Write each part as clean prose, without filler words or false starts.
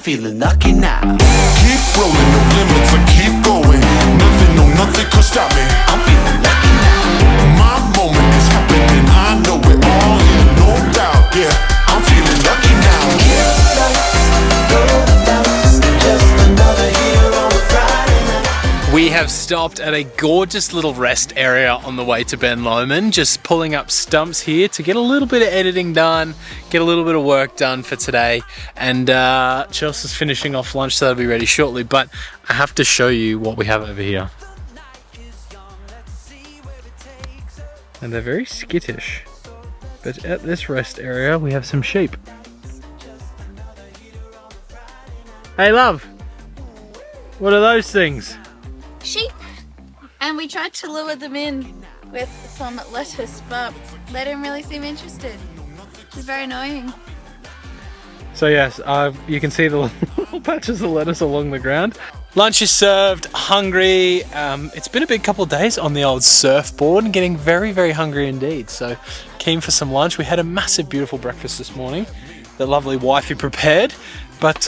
feeling lucky now. Keep rolling, no limits, I keep going. Nothing, no nothing could stop me. I'm feeling lucky now. My moment is happening, I know it all, yeah, no doubt, yeah. I'm feeling lucky now. Just another year on a Friday night. We have stopped at a gorgeous little rest area on the way to Ben Lomond, just pulling up stumps here to get a little bit of editing done, get a little bit of work done for today, and Chelsea's finishing off lunch, so that'll be ready shortly, but I have to show you what we have over here. And they're very skittish, but at this rest area we have some sheep. Hey love, what are those things? Sheep, and we tried to lure them in with some lettuce, but they didn't really seem interested. It's very annoying. So yes, you can see the little patches of lettuce along the ground. Lunch is served, hungry. It's been a big couple of days on the old surfboard and getting very, very hungry indeed. So keen for some lunch. We had a massive, beautiful breakfast this morning that lovely wifey prepared. But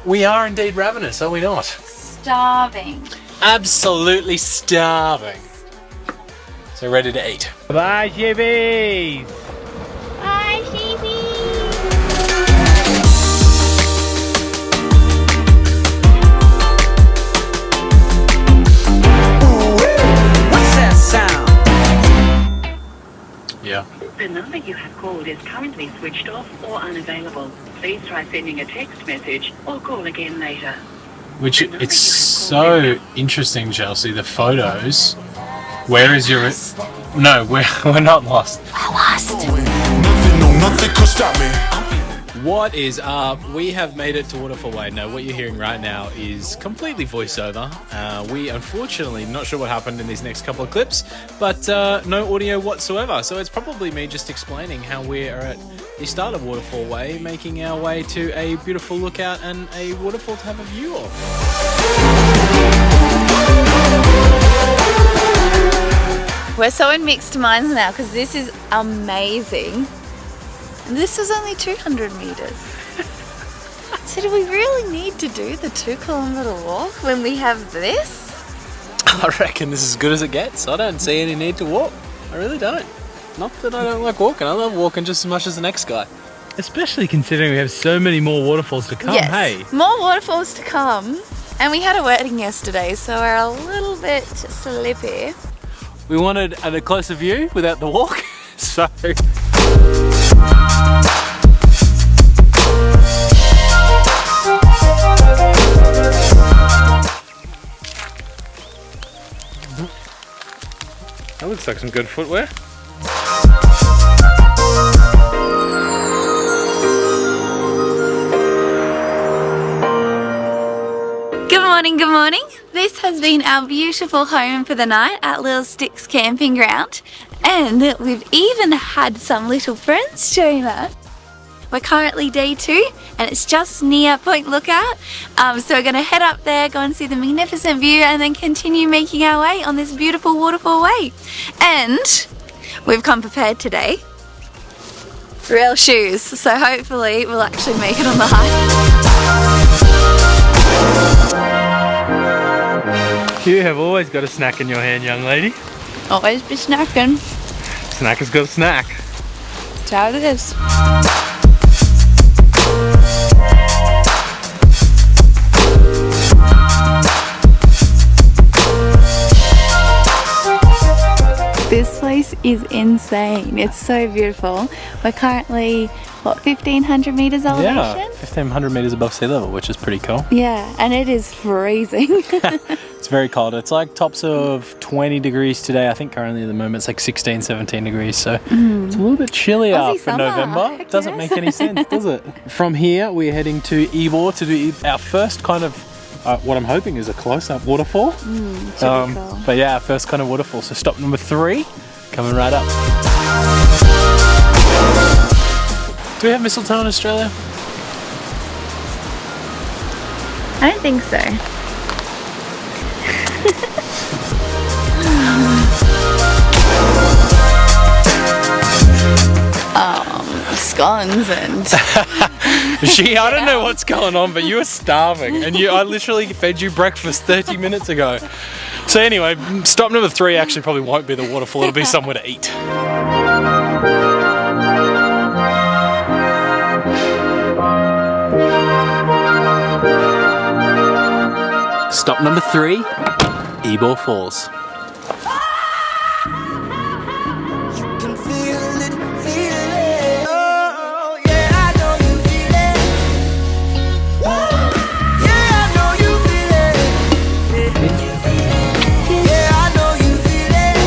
we are indeed ravenous, are we not? Starving. Absolutely starving. So ready to eat. Bye, sheepies! Bye, sheepy. What's that sound? Yeah. The number you have called is currently switched off or unavailable. Please try sending a text message or call again later. Which, it's so interesting, Chelsea, the photos. Where is your... No, we're not lost. Nothing, no nothing could stop me. What is up? We have made it to Waterfall Way. Now, what you're hearing right now is completely voiceover. We unfortunately not sure what happened in these next couple of clips, but no audio whatsoever. So it's probably me just explaining how we are at the start of Waterfall Way, making our way to a beautiful lookout and a waterfall to have a view of. We're so in mixed minds now because this is amazing. And this was only 200 meters. So do we really need to do the 2-kilometer walk when we have this? I reckon this is as good as it gets. I don't see any need to walk. I really don't. Not that I don't like walking. I love walking just as much as the next guy. Especially considering we have so many more waterfalls to come, Yes, hey? more waterfalls to come. And we had a wedding yesterday, so we're a little bit slippy. We wanted a closer view without the walk, so... That looks like some good footwear. Good morning, good morning. This has been our beautiful home for the night at Little Sticks Camping Ground. And we've even had some little friends join us. We're currently day 2 and it's just near Point Lookout. So we're going to head up there, go and see the magnificent view and then continue making our way on this beautiful waterfall way. And we've come prepared today. Real shoes, so hopefully we'll actually make it on the hike. You have always got a snack in your hand, young lady. Always be snacking. Snack has got a snack. That's how it is. This place is insane. It's so beautiful. We're currently, what, 1,500 meters elevation? Yeah, 1,500 meters above sea level, which is pretty cool. Yeah, and it is freezing. It's very cold. It's like tops of 20 degrees today. I think currently at the moment it's like 16, 17 degrees. So it's a little bit chillier Aussie for summer. November. Heck Doesn't yes. make any sense, does it? From here, we're heading to Ebor to do our first kind of what I'm hoping is a close-up waterfall. Cool. But yeah, our first kind of waterfall. So stop number 3, coming right up. Do we have mistletoe in Australia? I don't think so. Scones and I don't know what's going on, but you were starving, and I literally fed you breakfast 30 minutes ago. So anyway, stop number 3 actually probably won't be the waterfall, it'll be somewhere to eat. Stop number 3, Ebor Falls. Can feel it, feel it. Oh, yeah, I know you feel it. Yeah, I know you feel it. Yeah, I know you feel it.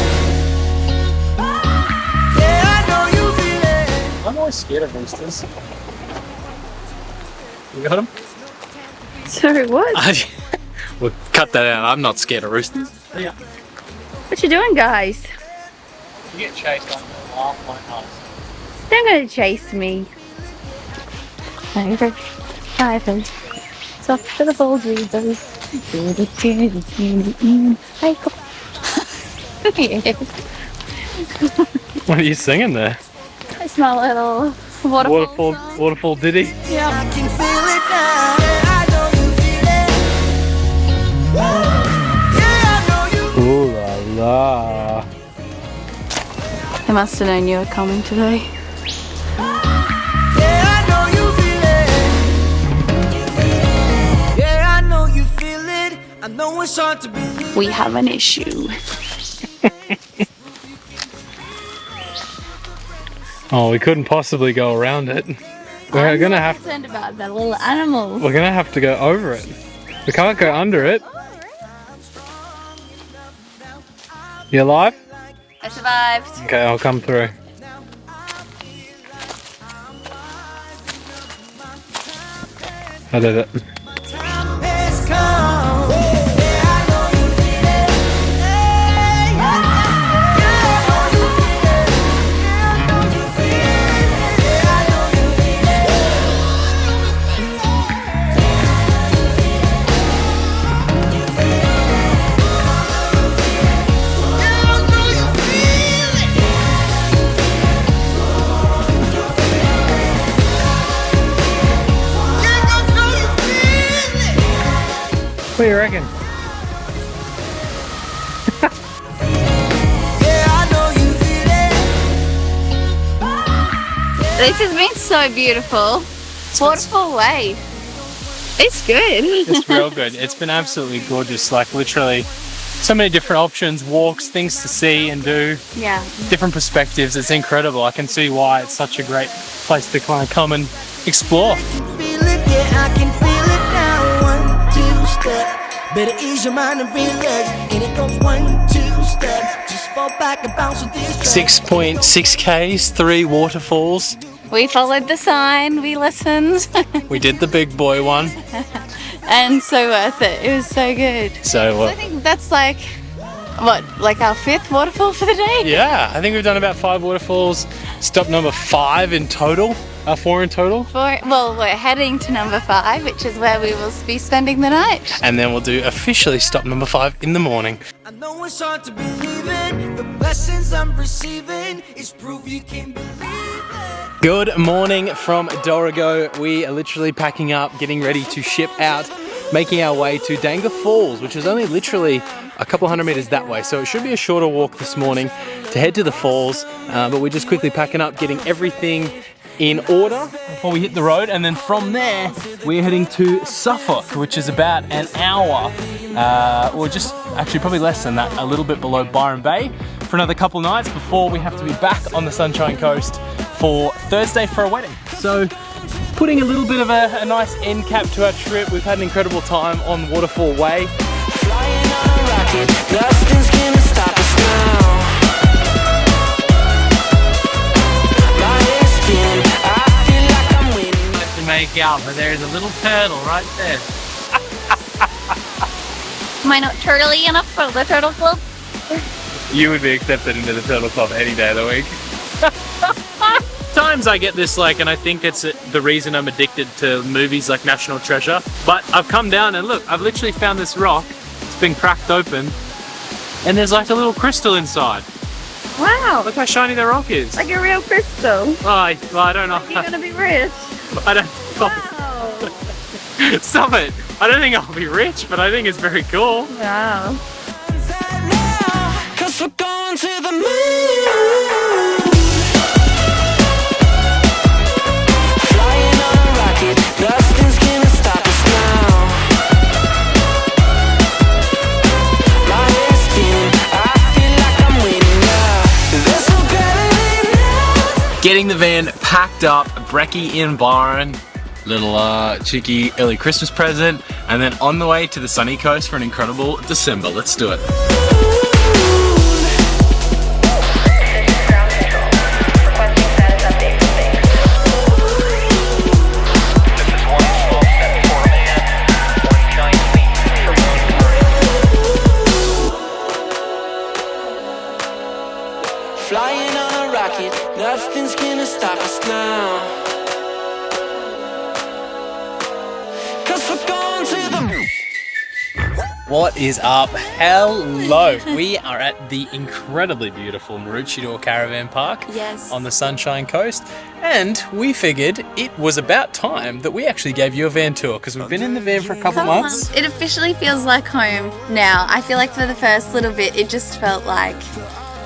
Yeah, I know you feel it. I'm always scared of roosters. You got him? Sorry, what? We'll cut that out. I'm not scared of roosters. Yeah. What you doing, guys? You get chased on the laugh like us. They're gonna chase me. Over. Divers. Soft to the falls weavers. What are you singing there? It's my little waterfall song. Waterfall ditty? Yeah. I can feel it now. Yeah, I know you feel it. Yeah, I know you feel it. Ooh la la. They must have known you were coming today. Yeah, I know you feel it. Yeah, I know you feel it. I know it's hard to believe. We have an issue. Oh, we couldn't possibly go around it. We're gonna have concerned about that little animal. We're gonna have to go over it. We can't go under it. You alive? I survived. Okay, I'll come through. I did it. Time has come. Yeah, I know you feel it. Yeah, I know you feel it. Yeah, I know you feel it. Yeah, I know you feel it. What do you reckon? Yeah, I know you feel it. This has been so beautiful. Waterfall Way. It's good. It's real good. It's been absolutely gorgeous. Like literally so many different options, walks, things to see and do, Yeah. different perspectives. It's incredible. I can see why it's such a great place to kind of come and explore. Feel it, yeah, I can feel it now. 1, 2 step. Better ease your mind and relax. And it goes 1, 2 step. Just fall back and bounce with this track. 6.6 Ks, 3 waterfalls. We followed the sign, we listened. We did the big boy one. And so worth it. It was so good. So I think that's like, what, like our 5th waterfall for the day? yeah, I think we've done about 5 waterfalls. Stop number 5 in total. 4 in total. Well, we're heading to number 5, which is where we will be spending the night. And then we'll do officially stop number 5 in the morning. I know it's hard to believe it. The blessings I'm receiving is proof you can believe it. Good morning from Dorrigo. We are literally packing up, getting ready to ship out, making our way to Dangar Falls, which is only literally a couple hundred meters that way. So it should be a shorter walk this morning to head to the falls. But we're just quickly packing up, getting everything in order before we hit the road, and then from there we're heading to Suffolk, which is about an hour or just actually probably less than that, a little bit below Byron Bay, for another couple nights before we have to be back on the Sunshine Coast for Thursday for a wedding. So putting a little bit of a nice end cap to our trip. We've had an incredible time on Waterfall Way. Flying on a rocket, nothing's gonna stop us now. My head's spinning, I feel like I'm winning. To make out, but there's a little turtle right there. Am I not turtly enough for the turtle club? You would be accepted into the Turtle Club any day of the week. Times I get this and I think it's the reason I'm addicted to movies like National Treasure. But I've come down and look, I've literally found this rock. It's been cracked open and there's like a little crystal inside. Wow. Look how shiny the rock is. Like a real crystal. Oh, I don't know. You're gonna be rich. I don't Wow. Stop it. I don't think I'll be rich, but I think it's very cool. Wow. Cause we're going to the moon. Flying on a rocket, nothing's gonna stop us now. My head's spinning, I feel like I'm winning now. There's no gravity now. Getting the van packed up, brekkie in barn, little cheeky early Christmas present, and then on the way to the sunny coast for an incredible December. Let's do it. Flying on a rocket, nothing's gonna stop us now. Cause we're going to the moon. What is up? Hello! We are at the incredibly beautiful Maroochydore Caravan Park Yes. on the Sunshine Coast, and we figured it was about time that we actually gave you a van tour because we've been in the van for a couple months. It officially feels like home now. I feel like for the first little bit, it just felt like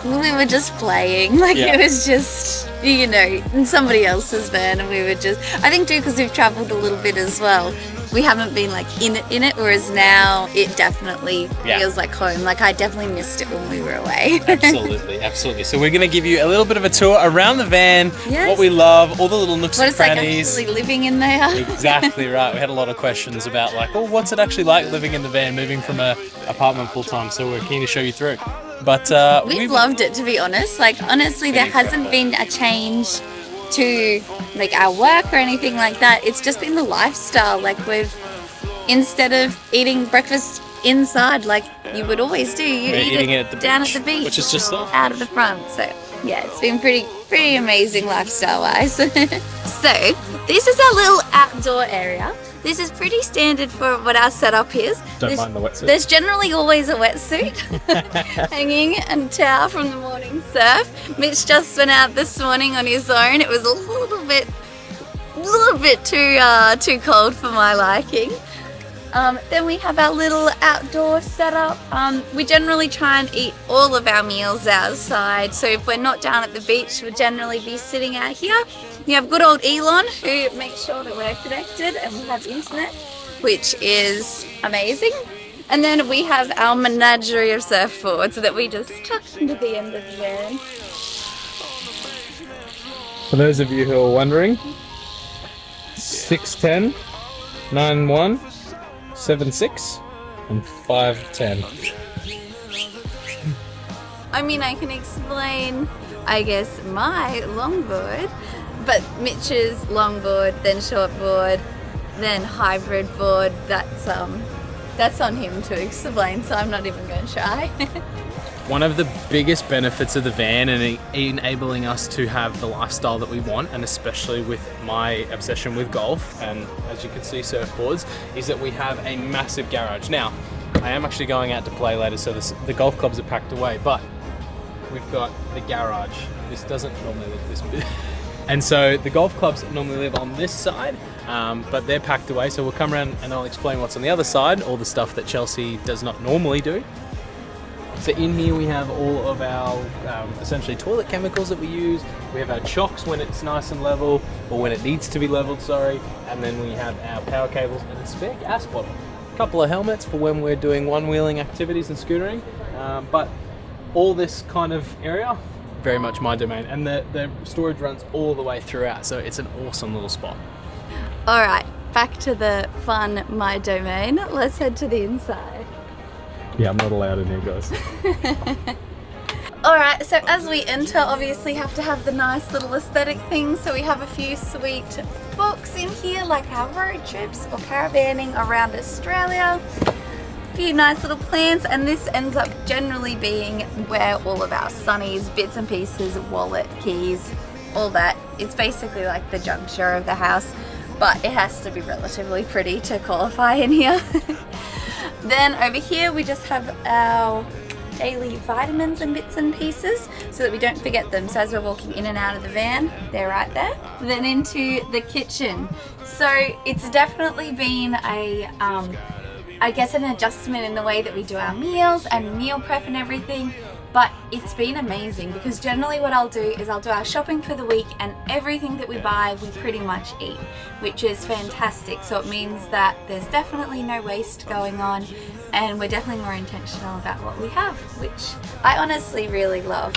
we were just playing. Like Yeah. it was just, you know, in somebody else's van, and we were just. I think too because we've travelled a little bit as well. We haven't been like in it, whereas now it definitely Yeah. feels like home. Like I definitely missed it when we were away. Absolutely, absolutely. So we're going to give you a little bit of a tour around the van, Yes. what we love, all the little nooks What and it's like crannies. actually living in there. Exactly right. We had a lot of questions about like, well, what's it actually like living in the van, moving from a apartment full time. So we're keen to show you through. But We've loved it, to be honest. Like, honestly, there hasn't been a change to like our work or anything like that. It's just been the lifestyle. Like, instead of eating breakfast inside like you would always do, you We're eat eating it it at the down beach, at the beach, which is just out of the front. So yeah, it's been pretty amazing lifestyle wise. So this is our little outdoor area. This is pretty standard for what our setup is. Don't mind the wetsuit. There's generally always a wetsuit hanging and towel from the morning surf. Mitch just went out this morning on his own. It was a little bit too cold for my liking. Then we have our little outdoor setup. We generally try and eat all of our meals outside. So if we're not down at the beach, we'll generally be sitting out here. You have good old Elon who makes sure that we're connected and we have internet, which is amazing. And then we have our menagerie of surfboards that we just tuck into the end of the van. For those of you who are wondering, 6'10", 9'1", 7'6", and 5'10". I mean, I can explain, I guess, my longboard, but Mitch's longboard, then shortboard, then hybrid board, that's on him to explain, so I'm not even going to try. One of the biggest benefits of the van and enabling us to have the lifestyle that we want, and especially with my obsession with golf and, as you can see, surfboards, is that we have a massive garage. Now, I am actually going out to play later, so the golf clubs are packed away, but we've got the garage. This doesn't normally look this big. And so the golf clubs normally live on this side, but they're packed away, so we'll come around and I'll explain what's on the other side, all the stuff that Chelsea does not normally do. So in here we have all of our essentially toilet chemicals that we use. We have our chocks when it's nice and level, or when it needs to be leveled, sorry. And then we have our power cables and a spare gas bottle. A couple of helmets for when we're doing one-wheeling activities and scootering. But all this kind of area, very much my domain. And the storage runs all the way throughout, so it's an awesome little spot. All right, back to the fun my domain. Let's head to the inside. Yeah, I'm not allowed in here, guys. Alright, so as we enter, obviously have to have the nice little aesthetic things. So we have a few sweet books in here, like our road trips or caravanning around Australia. A few nice little plants, and this ends up generally being where all of our sunnies, bits and pieces, wallet, keys, all that. It's basically like the juncture of the house, but it has to be relatively pretty to qualify in here. Then over here we just have our daily vitamins and bits and pieces so that we don't forget them. So as we're walking in and out of the van, they're right there. Then into the kitchen. So it's definitely been a, I guess, an adjustment in the way that we do our meals and meal prep and everything. But it's been amazing because generally what I'll do is I'll do our shopping for the week and everything that we buy we pretty much eat, which is fantastic. So it means that there's definitely no waste going on and we're definitely more intentional about what we have, which I honestly really love.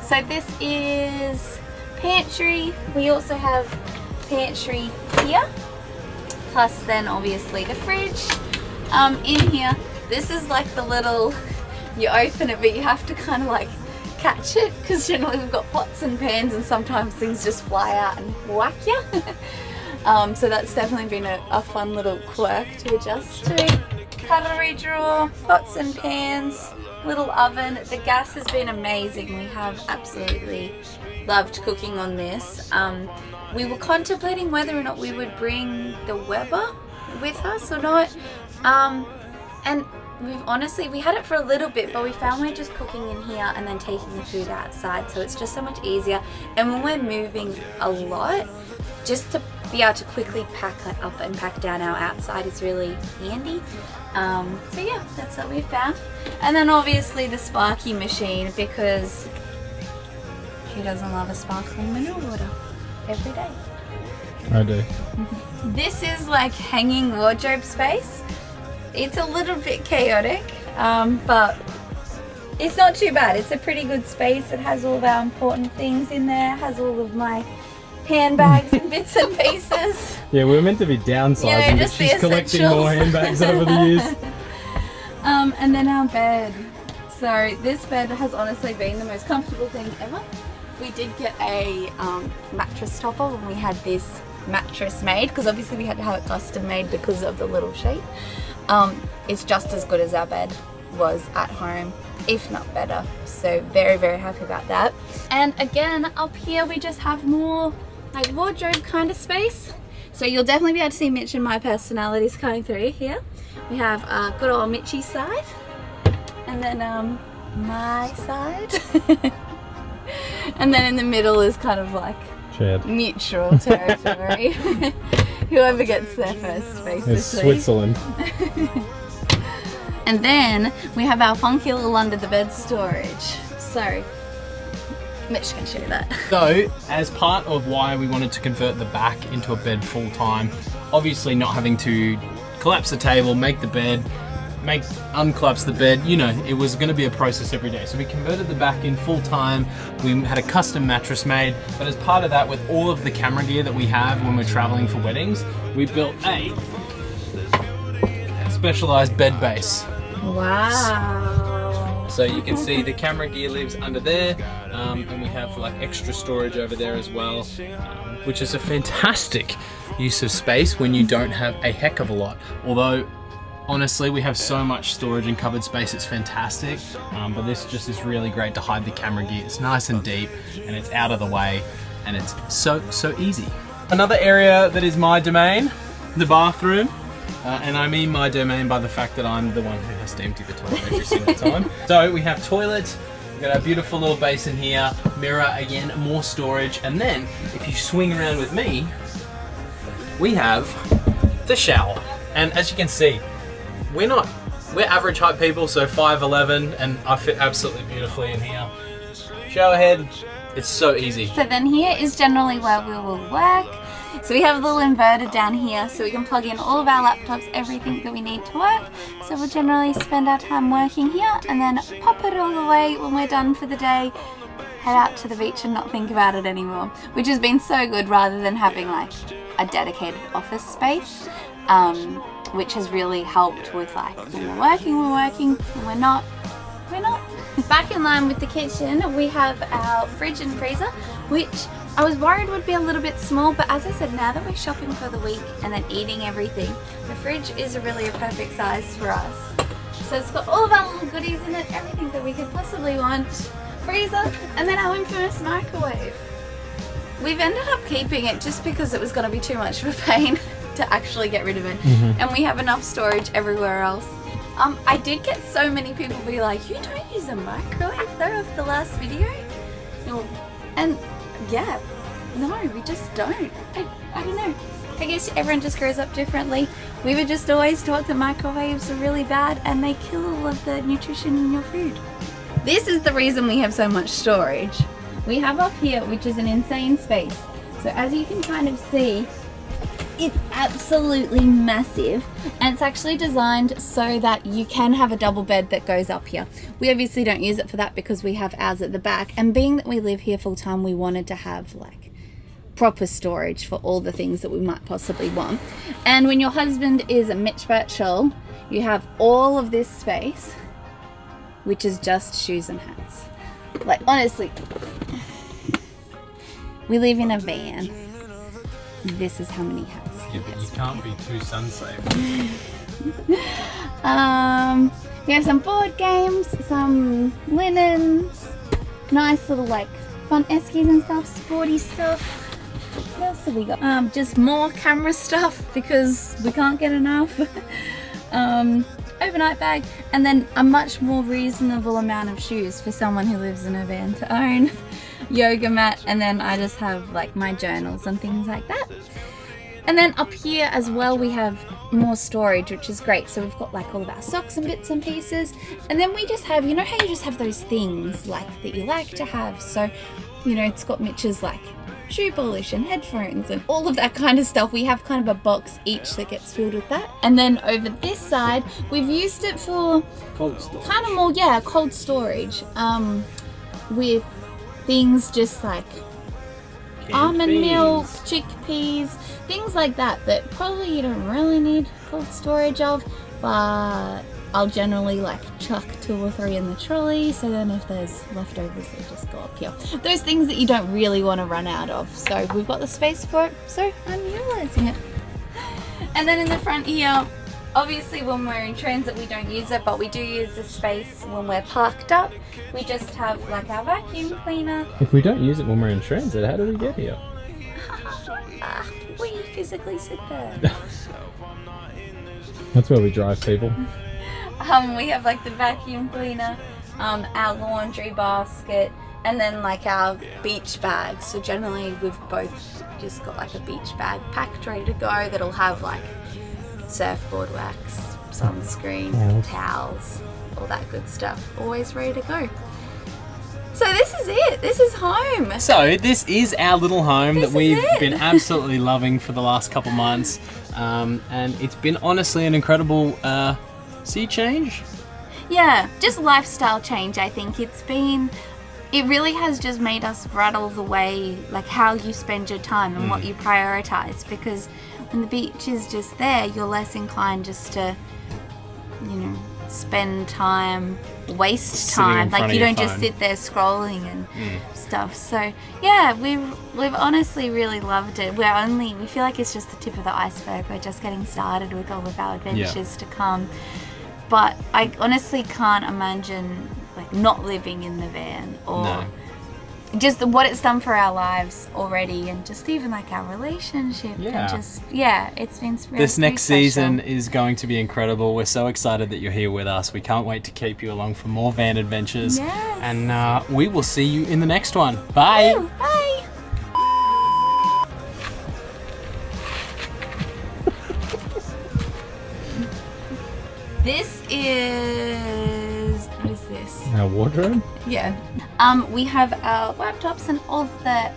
So this is pantry. We also have pantry here, plus then obviously the fridge. In here, this is like the little, you open it but you have to kind of like catch it because generally we've got pots and pans and sometimes things just fly out and whack you. So that's definitely been a fun little quirk to adjust to. Cutlery drawer, pots and pans, little oven. The gas has been amazing. We have absolutely loved cooking on this. We were contemplating whether or not we would bring the Weber with us or not. And we had it for a little bit, but we found we're just cooking in here and then taking the food outside, so it's just so much easier. And when we're moving a lot, just to be able to quickly pack up and pack down our outside is really handy. So yeah, that's what we found. And then obviously the Sparky machine, because who doesn't love a sparkling mineral water every day? I do. This is like hanging wardrobe space. It's a little bit chaotic, but it's not too bad. It's a pretty good space. It has all of our important things in there. It has all of my handbags and bits and pieces. Yeah, we were meant to be downsizing, but she's collecting more handbags over the years. And then our bed. So this bed has honestly been the most comfortable thing ever. We did get a mattress topper when we had this mattress made, because obviously we had to have it custom made because of the little shape. It's just as good as our bed was at home, if not better. So very, very happy about that. And again, up here we just have more like wardrobe kind of space. So you'll definitely be able to see Mitch and my personalities coming through here. We have good old Mitchy's side, and then my side. And then in the middle is kind of like Chad. Neutral territory. Whoever gets there first, basically. It's Switzerland. And then we have our funky little under the bed storage. So, Mitch can show you that. So, as part of why we wanted to convert the back into a bed full time, obviously not having to collapse the table, make the bed, uncollapse the bed, you know, it was going to be a process every day. So we converted the back in full time. We had a custom mattress made, but as part of that, with all of the camera gear that we have when we're traveling for weddings, we built a specialized bed base. Wow. So you can see the camera gear lives under there, and we have like extra storage over there as well, which is a fantastic use of space when you don't have a heck of a lot. Although honestly, we have so much storage and cupboard space, it's fantastic, but this just is really great to hide the camera gear. It's nice and deep, and it's out of the way, and it's so easy. Another area that is my domain, the bathroom, and I mean my domain by the fact that I'm the one who has to empty the toilet every single time. So we have toilet, we've got our beautiful little basin here, mirror again, more storage, and then if you swing around with me, we have the shower. And as you can see, we're average height people, so 5'11", and I fit absolutely beautifully in here. Shower head, it's so easy. So then here is generally where we will work. So we have a little inverter down here so we can plug in all of our laptops, everything that we need to work. So we'll generally spend our time working here and then pop it all away when we're done for the day, head out to the beach and not think about it anymore, which has been so good rather than having like a dedicated office space. Which has really helped with like when we're working, when we're not. Back in line with the kitchen, we have our fridge and freezer, which I was worried would be a little bit small, but as I said, now that we're shopping for the week and then eating everything, the fridge is really a perfect size for us. So it's got all of our little goodies in it, everything that we could possibly want. Freezer, and then our infamous microwave. We've ended up keeping it just because it was going to be too much of a pain to actually get rid of it. And we have enough storage everywhere else. I did get so many people be like, you don't use a microwave though of the last video? And yeah, no, we just don't. I don't know. I guess everyone just grows up differently. We were just always taught that microwaves are really bad and they kill all of the nutrition in your food. This is the reason we have so much storage. We have up here, which is an insane space. So as you can kind of see, it's absolutely massive, and it's actually designed so that you can have a double bed that goes up here. We obviously don't use it for that because we have ours at the back, and being that we live here full time, we wanted to have like proper storage for all the things that we might possibly want. And when your husband is a Mitch Birchall, you have all of this space, which is just shoes and hats. Like honestly, we live in a van. This is how many hats. Yeah, but you can't be too sun safe. We have some board games, some linens, nice little like fun eskies and stuff, sporty stuff. What else have we got? Just more camera stuff because we can't get enough. Overnight bag, and then a much more reasonable amount of shoes for someone who lives in a van to own. Yoga mat, and then I just have like my journals and things like that. And then up here as well we have more storage, which is great. So we've got like all of our socks and bits and pieces, and then we just have, you know how you just have those things like that you like to have. So you know, it's got Mitch's like shoe polish and headphones and all of that kind of stuff. We have kind of a box each that gets filled with that. And then over this side we've used it for Cold storage. kind of more, yeah, cold storage, with things just like almond milk, chickpeas, things like that that probably you don't really need cold storage of, but I'll generally like chuck 2 or 3 in the trolley, so then if there's leftovers they just go up here. Those things that you don't really want to run out of, so we've got the space for it, so I'm utilising it. And then in the front here, obviously when we're in transit we don't use it, but we do use the space when we're parked up. We just have like our vacuum cleaner. If we don't use it when we're in transit, how do we get here? We physically sit there. That's where we drive people. We have like the vacuum cleaner, our laundry basket, and then like our beach bags. So generally we've both just got like a beach bag packed ready to go that'll have like surfboard wax, sunscreen, towels, all that good stuff, always ready to go. So this is it. This is home. So this is our little home This that we've is it. been absolutely loving for the last couple months, and it's been honestly an incredible sea change. Yeah, just lifestyle change. I think it really has just made us rattle the way, like how you spend your time and what you prioritize, because when the beach is just there, you're less inclined just to, you know, spend time, waste Sitting time. in front Like of you your don't just phone. sit there scrolling and stuff. So yeah, we've honestly really loved it. We feel like it's just the tip of the iceberg. We're just getting started with all of our adventures to come. But I honestly can't imagine like not living in the van, or just what it's done for our lives already, and just even like our relationship. Yeah. And just it's been really This next special. season is going to be incredible. We're so excited that you're here with us. We can't wait to keep you along for more van adventures. Yes. And we will see you in the next one. Bye. Woo, bye. This is, what is this? Our wardrobe? Yeah. We have our laptops and all of the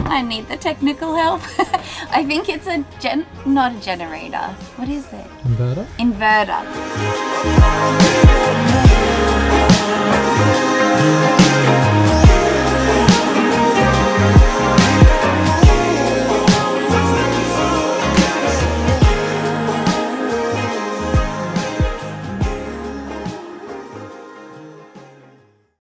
I need the technical help. I think it's not a generator. What is it? Inverter? Inverter.